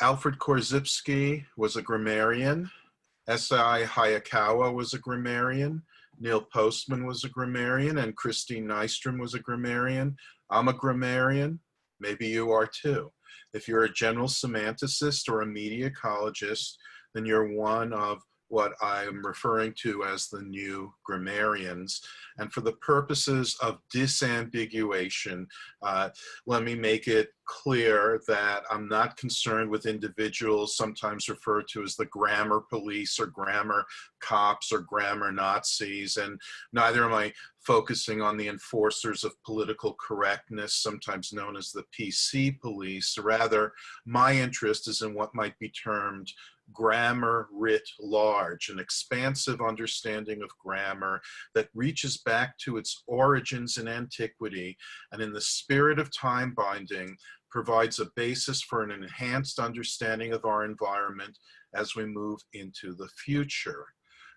Alfred Korzybski was a grammarian. S.I. Hayakawa was a grammarian. Neil Postman was a grammarian, and Christine Nystrom was a grammarian. I'm a grammarian. Maybe you are too. If you're a general semanticist or a media ecologist, then you're one of what I'm referring to as the new grammarians. And for the purposes of disambiguation, let me make it clear that I'm not concerned with individuals sometimes referred to as the grammar police or grammar cops or grammar Nazis, and neither am I focusing on the enforcers of political correctness, sometimes known as the PC police. Rather, my interest is in what might be termed grammar writ large, an expansive understanding of grammar that reaches back to its origins in antiquity and in the spirit of time binding provides a basis for an enhanced understanding of our environment as we move into the future.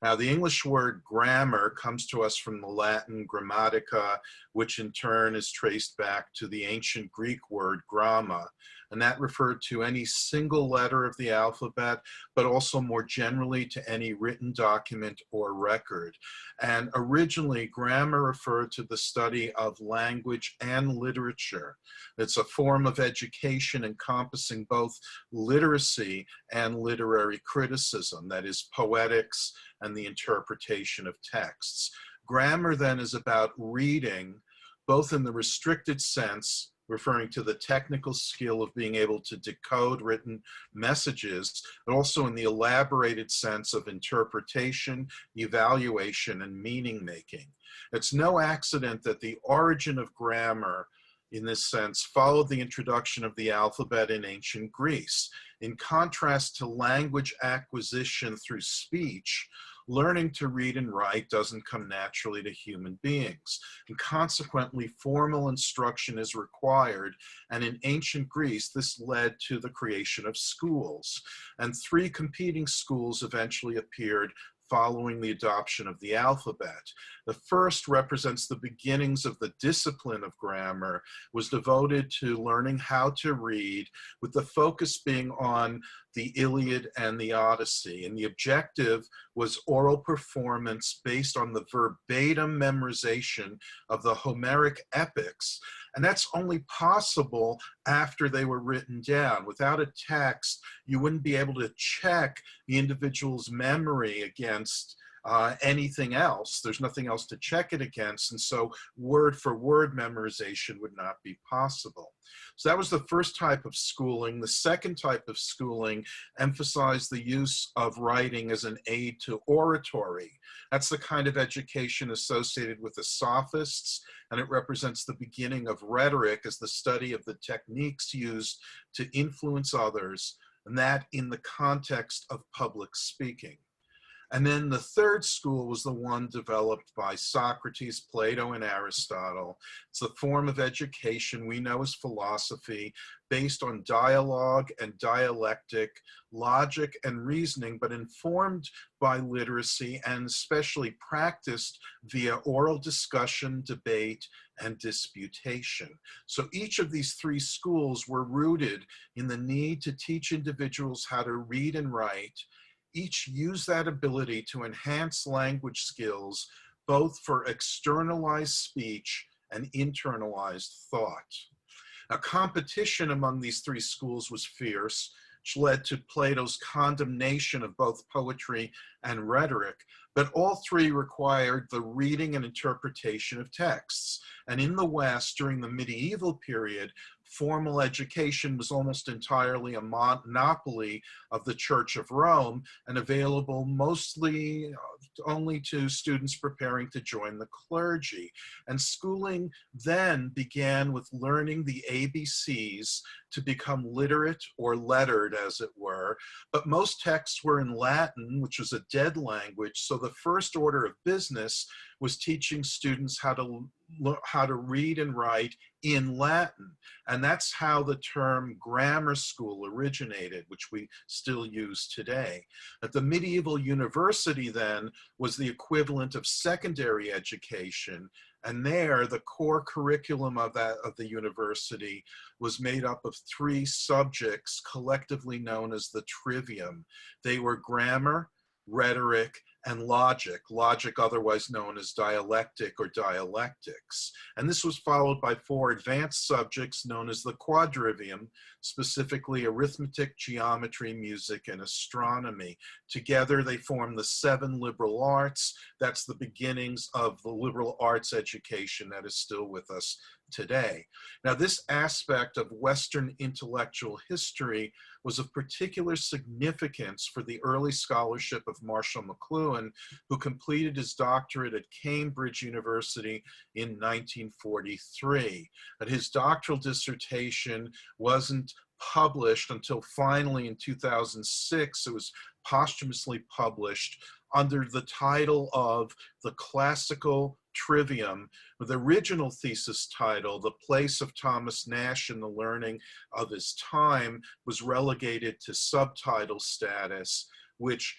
Now, the English word grammar comes to us from the Latin grammatica, which in turn is traced back to the ancient Greek word gramma, and that referred to any single letter of the alphabet, but also more generally to any written document or record. And originally, grammar referred to the study of language and literature. It's a form of education encompassing both literacy and literary criticism, that is, poetics and the interpretation of texts. Grammar then is about reading, both in the restricted sense, referring to the technical skill of being able to decode written messages, but also in the elaborated sense of interpretation, evaluation, and meaning making. It's no accident that the origin of grammar, in this sense, followed the introduction of the alphabet in ancient Greece. In contrast to language acquisition through speech, learning to read and write doesn't come naturally to human beings, and consequently formal instruction is required, and in ancient Greece this led to the creation of schools, and three competing schools eventually appeared following the adoption of the alphabet. The first represents the beginnings of the discipline of grammar, was devoted to learning how to read, with the focus being on the Iliad and the Odyssey. And the objective was oral performance based on the verbatim memorization of the Homeric epics. And that's only possible after they were written down. Without a text, you wouldn't be able to check the individual's memory against anything else. There's nothing else to check it against, and so word for word memorization would not be possible. So that was the first type of schooling. The second type of schooling emphasized the use of writing as an aid to oratory. That's the kind of education associated with the sophists, and it represents the beginning of rhetoric as the study of the techniques used to influence others, and that in the context of public speaking. And then the third school was the one developed by Socrates, Plato, and Aristotle. It's the form of education we know as philosophy, based on dialogue and dialectic, logic and reasoning, but informed by literacy and especially practiced via oral discussion, debate, and disputation. So each of these three schools were rooted in the need to teach individuals how to read and write. Each use that ability to enhance language skills, both for externalized speech and internalized thought. Now, competition among these three schools was fierce, which led to Plato's condemnation of both poetry and rhetoric, but all three required the reading and interpretation of texts. And in the West, during the medieval period, formal education was almost entirely a monopoly of the Church of Rome and available mostly only to students preparing to join the clergy. And schooling then began with learning the ABCs to become literate or lettered, as it were. But most texts were in Latin, which was a dead language, so the first order of business was teaching students how to read and write in Latin. And that's how the term grammar school originated, which we still use today. At the medieval university then was the equivalent of secondary education, And there, the core curriculum of the university was made up of 3 subjects collectively known as the Trivium. They were grammar, rhetoric, and logic, logic otherwise known as dialectic or dialectics. And this was followed by 4 advanced subjects known as the quadrivium, specifically arithmetic, geometry, music, and astronomy. Together they form the 7 liberal arts. That's the beginnings of the liberal arts education that is still with us today. Now, this aspect of Western intellectual history was of particular significance for the early scholarship of Marshall McLuhan, who completed his doctorate at Cambridge University in 1943. But his doctoral dissertation wasn't published until finally in 2006. It was posthumously published under the title of The Classical Trivium, with the original thesis title, The Place of Thomas Nash in the Learning of His Time, was relegated to subtitle status, which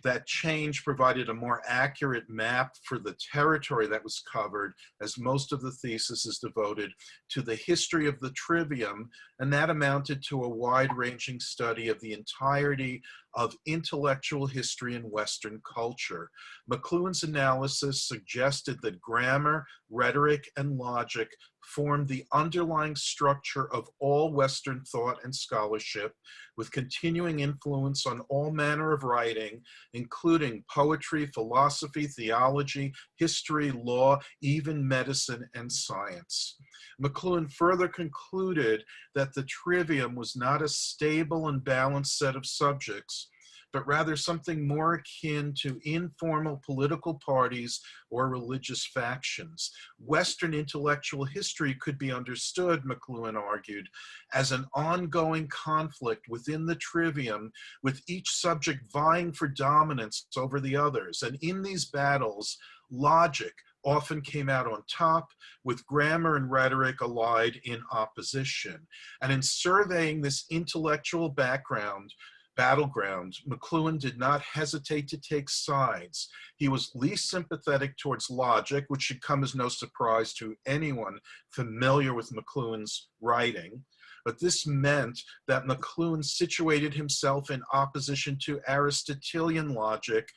that change provided a more accurate map for the territory that was covered, as most of the thesis is devoted to the history of the trivium, and that amounted to a wide-ranging study of the entirety of intellectual history in Western culture. McLuhan's analysis suggested that grammar, rhetoric, and logic formed the underlying structure of all Western thought and scholarship, with continuing influence on all manner of writing, including poetry, philosophy, theology, history, law, even medicine and science. McLuhan further concluded that the trivium was not a stable and balanced set of subjects, but rather something more akin to informal political parties or religious factions. Western intellectual history could be understood, McLuhan argued, as an ongoing conflict within the trivium, with each subject vying for dominance over the others. And in these battles, logic often came out on top, with grammar and rhetoric allied in opposition. And in surveying this intellectual battleground, McLuhan did not hesitate to take sides. He was least sympathetic towards logic, which should come as no surprise to anyone familiar with McLuhan's writing. But this meant that McLuhan situated himself in opposition to Aristotelian logic,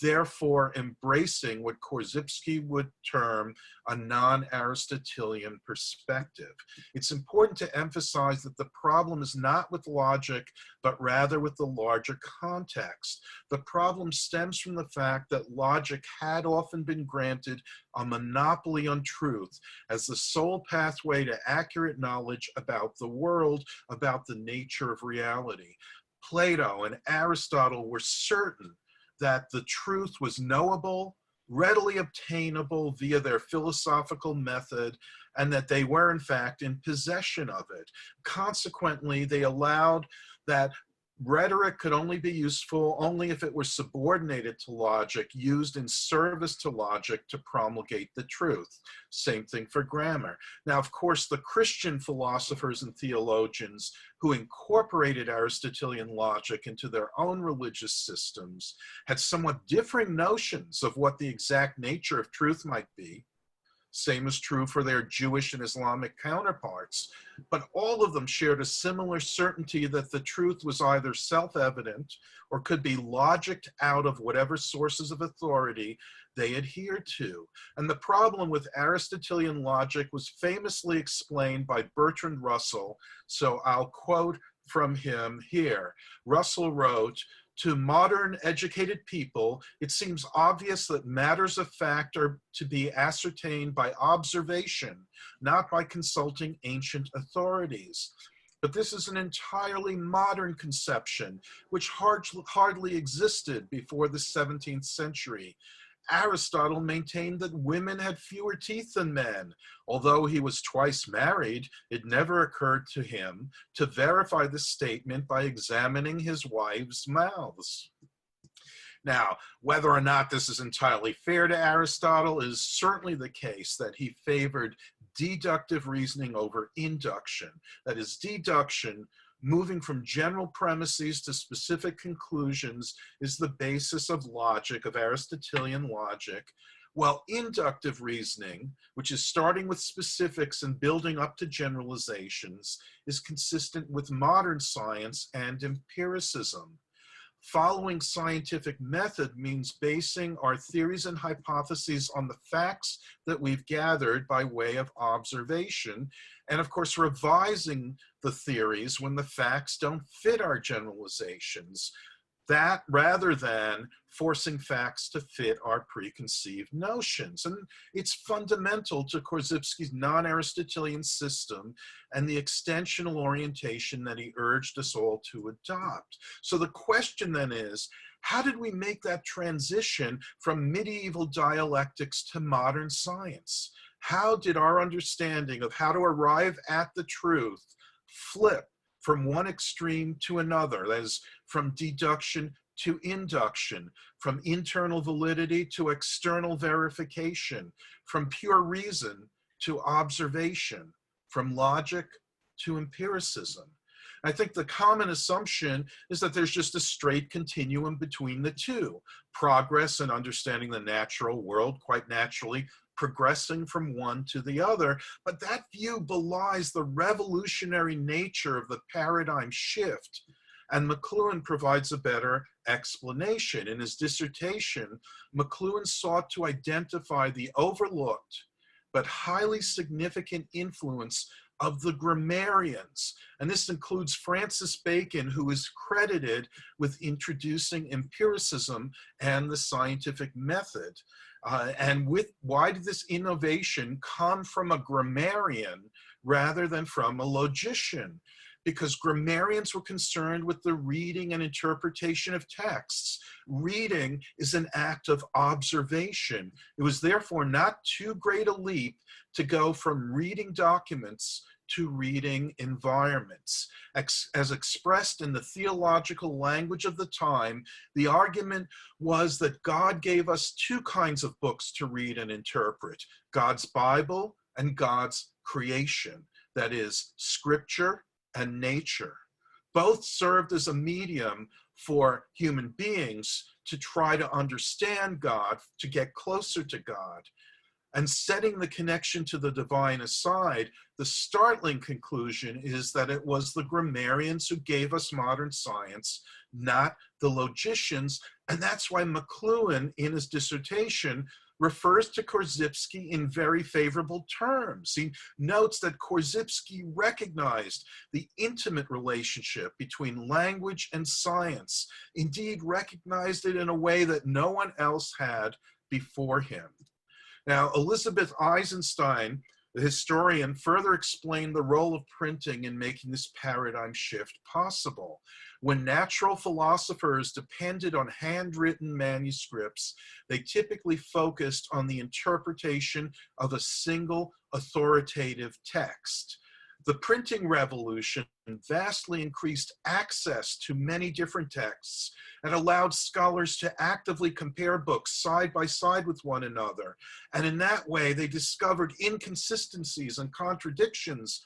therefore embracing what Korzybski would term a non-Aristotelian perspective. It's important to emphasize that the problem is not with logic, but rather with the larger context. The problem stems from the fact that logic had often been granted a monopoly on truth as the sole pathway to accurate knowledge about the world, about the nature of reality. Plato and Aristotle were certain that the truth was knowable, readily obtainable via their philosophical method, and that they were in fact in possession of it. Consequently, they allowed that rhetoric could only be useful only if it were subordinated to logic, used in service to logic to promulgate the truth. Same thing for grammar. Now, of course, the Christian philosophers and theologians who incorporated Aristotelian logic into their own religious systems had somewhat differing notions of what the exact nature of truth might be. Same is true for their Jewish and Islamic counterparts, but all of them shared a similar certainty that the truth was either self-evident or could be logicked out of whatever sources of authority they adhered to. And the problem with Aristotelian logic was famously explained by Bertrand Russell, so I'll quote from him here. Russell wrote, "To modern educated people, it seems obvious that matters of fact are to be ascertained by observation, not by consulting ancient authorities. But this is an entirely modern conception, which hardly existed before the 17th century. Aristotle maintained that women had fewer teeth than men. Although he was twice married, it never occurred to him to verify this statement by examining his wives' mouths." Now, whether or not this is entirely fair to Aristotle is certainly the case that he favored deductive reasoning over induction. That is, deduction, moving from general premises to specific conclusions, is the basis of logic, of Aristotelian logic, while inductive reasoning, which is starting with specifics and building up to generalizations, is consistent with modern science and empiricism. Following scientific method means basing our theories and hypotheses on the facts that we've gathered by way of observation, and of course revising the theories when the facts don't fit our generalizations. That rather than forcing facts to fit our preconceived notions. And it's fundamental to Korzybski's non-Aristotelian system and the extensional orientation that he urged us all to adopt. So the question then is, how did we make that transition from medieval dialectics to modern science? How did our understanding of how to arrive at the truth flip from one extreme to another, that is, from deduction to induction, from internal validity to external verification, from pure reason to observation, from logic to empiricism? I think the common assumption is that there's just a straight continuum between the two. Progress and understanding the natural world, quite naturally, progressing from one to the other, but that view belies the revolutionary nature of the paradigm shift, and McLuhan provides a better explanation. In his dissertation, McLuhan sought to identify the overlooked but highly significant influence of the grammarians, and this includes Francis Bacon, who is credited with introducing empiricism and the scientific method. Why did this innovation come from a grammarian rather than from a logician? Because grammarians were concerned with the reading and interpretation of texts. Reading is an act of observation. It was therefore not too great a leap to go from reading documents to reading environments. As expressed in the theological language of the time, the argument was that God gave us two kinds of books to read and interpret: God's Bible and God's creation, that is, scripture and nature. Both served as a medium for human beings to try to understand God, to get closer to God. And setting the connection to the divine aside, the startling conclusion is that it was the grammarians who gave us modern science, not the logicians. And that's why McLuhan, in his dissertation, refers to Korzybski in very favorable terms. He notes that Korzybski recognized the intimate relationship between language and science, indeed recognized it in a way that no one else had before him. Now, Elizabeth Eisenstein, the historian, further explained the role of printing in making this paradigm shift possible. When natural philosophers depended on handwritten manuscripts, they typically focused on the interpretation of a single authoritative text. The printing revolution vastly increased access to many different texts and allowed scholars to actively compare books side by side with one another. And in that way, they discovered inconsistencies and contradictions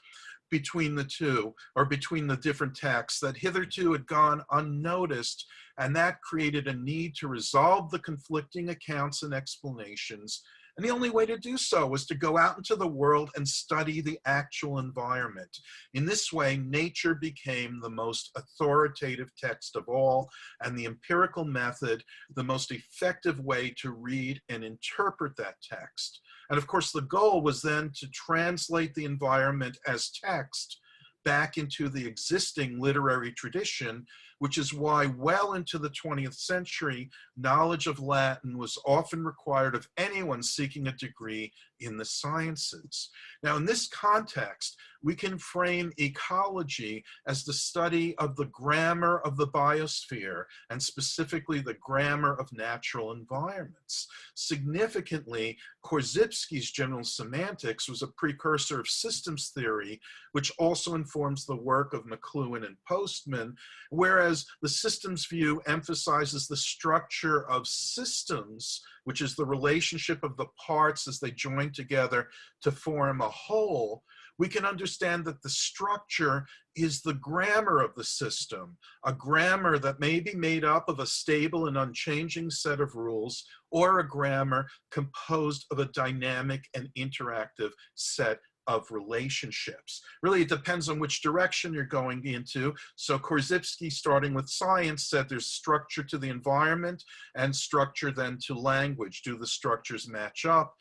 between the two, or between the different texts, that hitherto had gone unnoticed, and that created a need to resolve the conflicting accounts and explanations. And the only way to do so was to go out into the world and study the actual environment. In this way, nature became the most authoritative text of all, and the empirical method the most effective way to read and interpret that text. And of course, the goal was then to translate the environment as text back into the existing literary tradition, which is why well into the 20th century, knowledge of Latin was often required of anyone seeking a degree in the sciences. Now, in this context, we can frame ecology as the study of the grammar of the biosphere, and specifically the grammar of natural environments. Significantly, Korzybski's general semantics was a precursor of systems theory, which also informs the work of McLuhan and Postman, whereas the systems view emphasizes the structure of systems, which is the relationship of the parts as they join together to form a whole, we can understand that the structure is the grammar of the system, a grammar that may be made up of a stable and unchanging set of rules, or a grammar composed of a dynamic and interactive set of relationships. Really, it depends on which direction you're going into. So Korzybski, starting with science, said there's structure to the environment and structure then to language. Do the structures match up?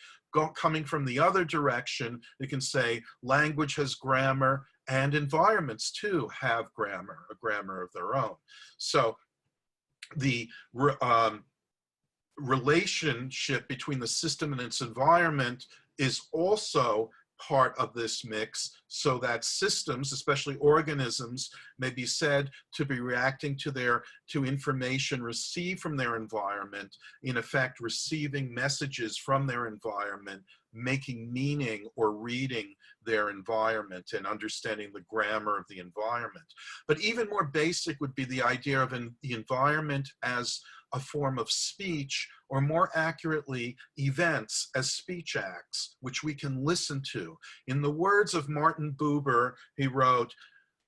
Coming from the other direction, you can say language has grammar and environments too have grammar, a grammar of their own. So the relationship between the system and its environment is also part of this mix, so that systems, especially organisms, may be said to be reacting to information received from their environment, in effect receiving messages from their environment, making meaning or reading their environment and understanding the grammar of the environment. But even more basic would be the idea of the environment as a form of speech, or more accurately, events as speech acts, which we can listen to. In the words of Martin Buber, he wrote,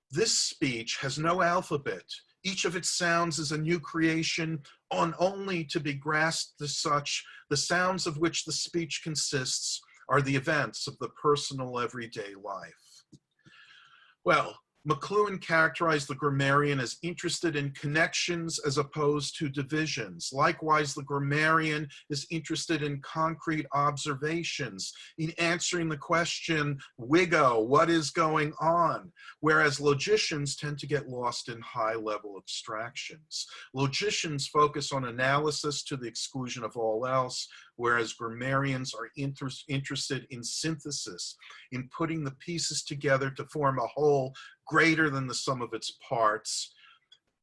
"This speech has no alphabet. Each of its sounds is a new creation, on only to be grasped as such. The sounds of which the speech consists are the events of the personal everyday life." Well, McLuhan characterized the grammarian as interested in connections as opposed to divisions. Likewise, the grammarian is interested in concrete observations, in answering the question, "Wiggo, what is going on?" Whereas logicians tend to get lost in high-level abstractions. Logicians focus on analysis to the exclusion of all else, whereas grammarians are interested in synthesis, in putting the pieces together to form a whole greater than the sum of its parts.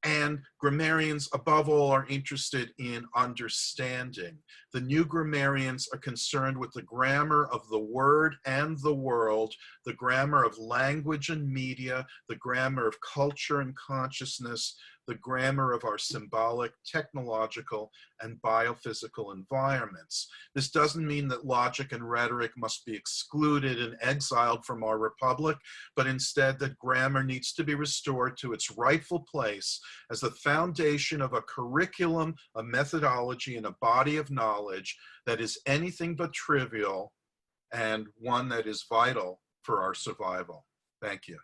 And grammarians, above all, are interested in understanding. The new grammarians are concerned with the grammar of the word and the world, the grammar of language and media, the grammar of culture and consciousness, the grammar of our symbolic, technological, and biophysical environments. This doesn't mean that logic and rhetoric must be excluded and exiled from our republic, but instead that grammar needs to be restored to its rightful place as the foundation of a curriculum, a methodology, and a body of knowledge that is anything but trivial, and one that is vital for our survival. Thank you.